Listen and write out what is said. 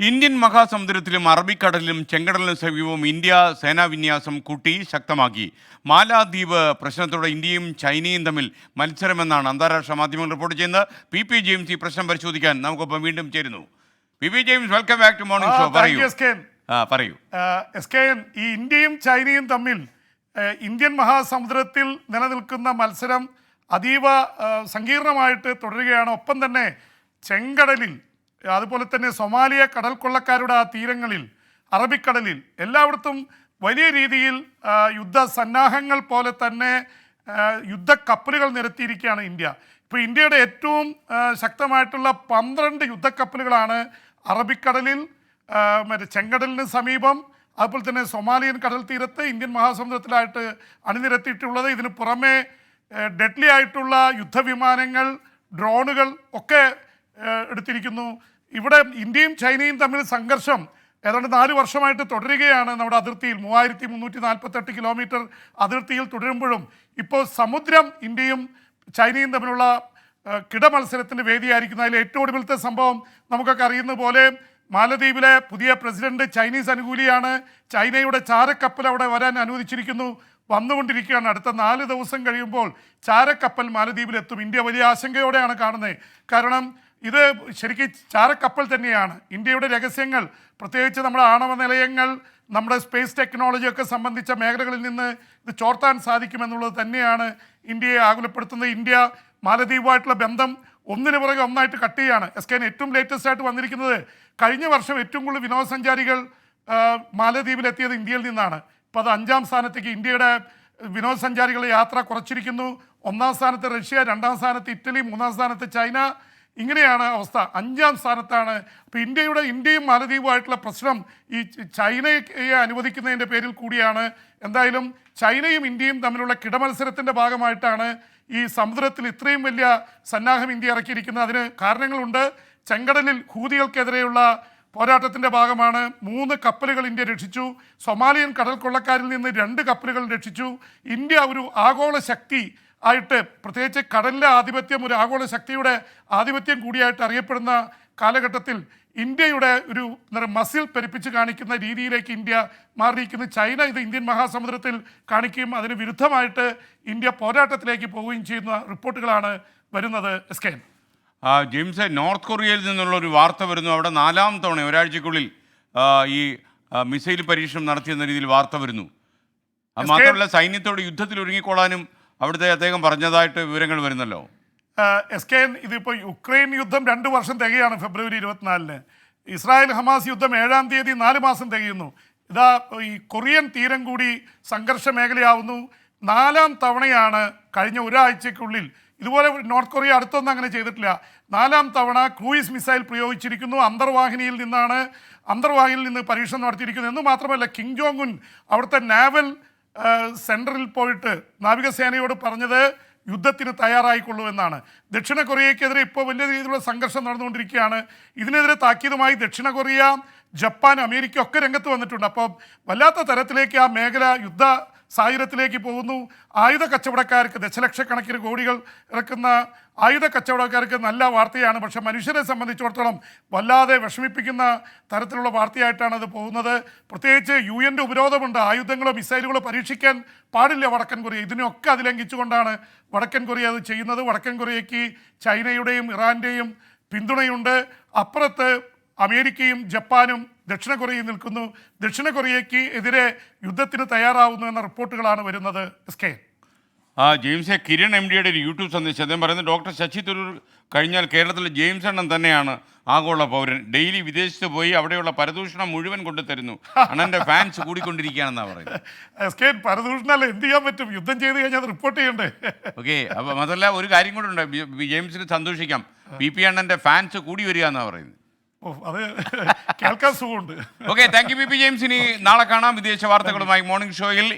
Indian മഹാസമുദ്രത്തിലും അറബിക്കടലിലും ചെങ്കടലിനും സമീപവും India സേനാവിന്യാസം കൂട്ടി ശക്തമാക്കി. മാലാദ്വീപ് പ്രശ്നത്തോടെ ഇന്ത്യയും ചൈനയും തമ്മിൽ മത്സരമെന്നാണ് അന്താരാഷ്ട്ര മാധ്യമങ്ങൾ റിപ്പോർട്ട് ചെയ്യുന്നത്. പി ജെയിംസ് ഈ പ്രശ്നം പരിശോധിക്കാൻ നമുക്കൊപ്പം വീണ്ടും ചേരുന്നു. P James, welcome back to morning show. പറയൂ. ഈ ഇന്ത്യയും ചൈനയും തമ്മിൽ ഇന്ത്യൻ മഹാസമുദ്രത്തിൽ നിലനിൽക്കുന്ന മത്സരം അതീവ സങ്കീർണമായിട്ട് തുടരുകയാണ്. ഒപ്പം തന്നെ ചെങ്കടലിൽ, അതുപോലെ തന്നെ സൊമാലിയ കടൽ കൊള്ളക്കാരുടെ ആ തീരങ്ങളിൽ, അറബിക്കടലിൽ എല്ലായിടത്തും വലിയ രീതിയിൽ യുദ്ധസന്നാഹങ്ങൾ പോലെ തന്നെ യുദ്ധക്കപ്പലുകൾ നിരത്തിയിരിക്കുകയാണ് ഇന്ത്യ. ഇപ്പോൾ ഇന്ത്യയുടെ ഏറ്റവും ശക്തമായിട്ടുള്ള 12 യുദ്ധക്കപ്പലുകളാണ് അറബിക്കടലിൽ, ചെങ്കടലിന് സമീപം, അതുപോലെ തന്നെ സൊമാലിയൻ കടൽ തീരത്ത് ഇന്ത്യൻ മഹാസമുദ്രത്തിലായിട്ട് അണിനിരത്തിയിട്ടുള്ളത്. ഇതിന് പുറമെ ഡെഡ്ലി ആയിട്ടുള്ള യുദ്ധവിമാനങ്ങൾ, ഡ്രോണുകൾ ഒക്കെ എടുത്തിരിക്കുന്നു. ഇവിടെ ഇന്ത്യയും ചൈനയും തമ്മിൽ സംഘർഷം ഏതാണ്ട് 4 വർഷമായിട്ട് തുടരുകയാണ്. നമ്മുടെ അതിർത്തിയിൽ 3348 കിലോമീറ്റർ അതിർത്തിയിൽ തുടരുമ്പോഴും ഇപ്പോൾ സമുദ്രം ഇന്ത്യയും ചൈനയും തമ്മിലുള്ള കിടമത്സരത്തിൻ്റെ വേദിയായിരിക്കുന്നു. അതിൽ ഏറ്റവും ഒടുവിലത്തെ സംഭവം നമുക്കൊക്കെ അറിയുന്ന പോലെ മാലദ്വീപിലെ പുതിയ പ്രസിഡന്റ് ചൈനീസ് അനുകൂലിയാണ്. ചൈനയുടെ ചാരക്കപ്പൽ അവിടെ വരാൻ അനുവദിച്ചിരിക്കുന്നു, വന്നുകൊണ്ടിരിക്കുകയാണ്. അടുത്ത 4 ദിവസം കഴിയുമ്പോൾ ചാരക്കപ്പൽ മാലദ്വീപിലെത്തും. ഇന്ത്യ വലിയ ആശങ്കയോടെയാണ് കാണുന്നത്. കാരണം ഇത് ശരിക്കും ചാരക്കപ്പൽ തന്നെയാണ്. ഇന്ത്യയുടെ രഹസ്യങ്ങൾ, പ്രത്യേകിച്ച് നമ്മുടെ ആണവ നിലയങ്ങൾ, നമ്മുടെ സ്പേസ് ടെക്നോളജിയൊക്കെ സംബന്ധിച്ച മേഖലകളിൽ നിന്ന് ഇത് ചോർത്താൻ സാധിക്കുമെന്നുള്ളത് തന്നെയാണ് ഇന്ത്യയെ ആകുലപ്പെടുത്തുന്നത്. ഇന്ത്യ മാലദ്വീപുമായിട്ടുള്ള ബന്ധം ഒന്നിനു പുറകെ ഒന്നായിട്ട് കട്ട് ചെയ്യുകയാണ്. ഏറ്റവും ലേറ്റസ്റ്റ് ആയിട്ട് വന്നിരിക്കുന്നത്, കഴിഞ്ഞ വർഷം ഏറ്റവും കൂടുതൽ വിനോദസഞ്ചാരികൾ മാലദ്വീപിലെത്തിയത് ഇന്ത്യയിൽ നിന്നാണ്. ഇപ്പോൾ അത് 5ാം സ്ഥാനത്തേക്ക് ഇന്ത്യയുടെ വിനോദസഞ്ചാരികളുടെ യാത്ര കുറച്ചിരിക്കുന്നു. 1ാം സ്ഥാനത്ത് റഷ്യ, 2ാം സ്ഥാനത്ത് ഇറ്റലി, 3ാം സ്ഥാനത്ത് ചൈന. ഇങ്ങനെയാണ് അവസ്ഥ. 5ാം സ്ഥാനത്താണ്. അപ്പോൾ ഇന്ത്യയും മാലദ്വീപുമായിട്ടുള്ള പ്രശ്നം ഈ ചൈനയെ അനുവദിക്കുന്നതിൻ്റെ പേരിൽ കൂടിയാണ്. എന്തായാലും ചൈനയും ഇന്ത്യയും തമ്മിലുള്ള കിടമത്സരത്തിൻ്റെ ഭാഗമായിട്ടാണ് ഈ സമുദ്രത്തിൽ ഇത്രയും വലിയ സന്നാഹം ഇന്ത്യ ഇറക്കിയിരിക്കുന്നത്. അതിന് കാരണങ്ങളുണ്ട്. ചെങ്കടലിൽ ഹൂതികൾക്കെതിരെയുള്ള പോരാട്ടത്തിൻ്റെ ഭാഗമാണ് 3 കപ്പലുകൾ ഇന്ത്യ രക്ഷിച്ചു. സൊമാലിയൻ കടൽ കൊള്ളക്കാരിൽ നിന്ന് 2 കപ്പലുകൾ രക്ഷിച്ചു. ഇന്ത്യ ഒരു ആഗോള ശക്തി ആയിട്ട്, പ്രത്യേകിച്ച് കടലിലെ ആധിപത്യം ഒരു ആഗോള ശക്തിയുടെ ആധിപത്യം കൂടിയായിട്ട് അറിയപ്പെടുന്ന കാലഘട്ടത്തിൽ ഇന്ത്യയുടെ ഒരു മസിൽ പെരുപ്പിച്ച് കാണിക്കുന്ന രീതിയിലേക്ക് ഇന്ത്യ മാറിയിരിക്കുന്നു. ചൈന ഇത് ഇന്ത്യൻ മഹാസമുദ്രത്തിൽ കാണിക്കുകയും അതിന് വിരുദ്ധമായിട്ട് ഇന്ത്യ പോരാട്ടത്തിലേക്ക് പോവുകയും ചെയ്യുന്ന റിപ്പോർട്ടുകളാണ് വരുന്നത്. ജെയിംസ്, നോർത്ത് കൊറിയയിൽ നിന്നുള്ള ഒരു വാർത്ത വരുന്നു. അവിടെ 4ാം തവണ ഒരാഴ്ചക്കുള്ളിൽ ഈ മിസൈൽ പരീക്ഷണം നടത്തിയെന്ന രീതിയിൽ വാർത്ത വരുന്നു. മാത്രമല്ല, സൈന്യത്തോട് യുദ്ധത്തിൽ ഒരുങ്ങിക്കൊള്ളാനും അവിടുത്തെ അദ്ദേഹം പറഞ്ഞതായിട്ട് വിവരങ്ങൾ വരുന്നല്ലോ. ഇതിപ്പോൾ യുക്രൈൻ യുദ്ധം 2 വർഷം തികയാണ്. ഫെബ്രുവരി 24-ന് ഇസ്രായേൽ ഹമാസ് യുദ്ധം 7-ാം തീയതി 4 മാസം തികയുന്നു. ഇതാ ഈ കൊറിയൻ തീരം കൂടി സംഘർഷ മേഖലയാവുന്നു. 4ാം തവണയാണ് കഴിഞ്ഞ ഒരാഴ്ചക്കുള്ളിൽ. ഇതുപോലെ നോർത്ത് കൊറിയ അടുത്തൊന്നും അങ്ങനെ ചെയ്തിട്ടില്ല. 4ാം തവണ ക്രൂയിസ് മിസൈൽ പ്രയോഗിച്ചിരിക്കുന്നു. അന്തർവാഹിനിയിൽ നിന്ന് പരീക്ഷണം നടത്തിയിരിക്കുന്നു. എന്ന് മാത്രമല്ല, കിം ജോങ് ഉൻ അവിടുത്തെ നാവൽ സെൻറ്ററിൽ പോയിട്ട് നാവികസേനയോട് പറഞ്ഞത് യുദ്ധത്തിന് തയ്യാറായിക്കൊള്ളൂ എന്നാണ്. ദക്ഷിണ കൊറിയയ്ക്കെതിരെ ഇപ്പോൾ വലിയ രീതിയിലുള്ള സംഘർഷം നടന്നുകൊണ്ടിരിക്കുകയാണ്. ഇതിനെതിരെ താക്കീതുമായി ദക്ഷിണ കൊറിയ, ജപ്പാൻ, അമേരിക്ക ഒക്കെ രംഗത്ത് വന്നിട്ടുണ്ട്. അപ്പോൾ വല്ലാത്ത തരത്തിലേക്ക് ആ മേഖല യുദ്ധ സാഹചര്യത്തിലേക്ക് പോകുന്നു. ആയുധ കച്ചവടക്കാർക്ക്, ദശലക്ഷക്കണക്കിന് കോടികൾ ഇറക്കുന്ന ആയുധ കച്ചവടക്കാർക്ക് നല്ല വാർത്തയാണ്. പക്ഷേ മനുഷ്യരെ സംബന്ധിച്ചിടത്തോളം വല്ലാതെ വിഷമിപ്പിക്കുന്ന തരത്തിലുള്ള വാർത്തയായിട്ടാണ് അത് പോകുന്നത്. പ്രത്യേകിച്ച് UN ഉപരോധമുണ്ട്. ആയുധങ്ങളോ മിസൈലുകളോ പരീക്ഷിക്കാൻ പാടില്ല വടക്കൻ കൊറിയ. ഇതിനൊക്കെ അതിലംഘിച്ചുകൊണ്ടാണ് വടക്കൻ കൊറിയ അത് ചെയ്യുന്നത്. വടക്കൻ കൊറിയയ്ക്ക് ചൈനയുടെയും ഇറാൻ്റെയും പിന്തുണയുണ്ട്. അപ്പുറത്ത് അമേരിക്കയും ജപ്പാനും ദക്ഷിണ കൊറിയയും നിൽക്കുന്നു. ദക്ഷിണ കൊറിയയ്ക്ക് എതിരെ യുദ്ധത്തിന് തയ്യാറാവുന്നു എന്ന റിപ്പോർട്ടുകളാണ് വരുന്നത്. ജെയിംസ്, കിരൺ MDയുടെ ഒരു യൂട്യൂബ് സന്ദേശം അദ്ദേഹം പറയുന്നത്, ഡോക്ടർ ശശി തരൂർ കഴിഞ്ഞാൽ കേരളത്തിലെ ജെയിംസ് അണ്ണൻ തന്നെയാണ് ആഗോള പൗരൻ. ഡെയിലി വിദേശത്ത് പോയി അവിടെയുള്ള പരദൂഷണം മുഴുവൻ കൊണ്ടുതരുന്നു. അണ്ണൻ്റെ ഫാൻസ് കൂടിക്കൊണ്ടിരിക്കുകയാണെന്നാണ് പറയുന്നത്. പരദൂഷണമല്ല, എന്ത് ചെയ്യാൻ പറ്റും? യുദ്ധം ചെയ്ത് കഴിഞ്ഞാൽ റിപ്പോർട്ട് ചെയ്യണ്ടേ? ഓക്കെ. അപ്പോൾ അതല്ല, ഒരു കാര്യം കൂടെ ഉണ്ട്. ജെയിംസിന് സന്തോഷിക്കാം, PP അണ്ണൻ്റെ ഫാൻസ് കൂടി വരിക എന്നാണ് പറയുന്നത്. അത് കേൾക്കാൻ സുഖമുണ്ട്. Okay, thank you PP James. ഇനി നാളെ കാണാം വിദേശ വാർത്തകളുമായി മോർണിംഗ് ഷോയിൽ.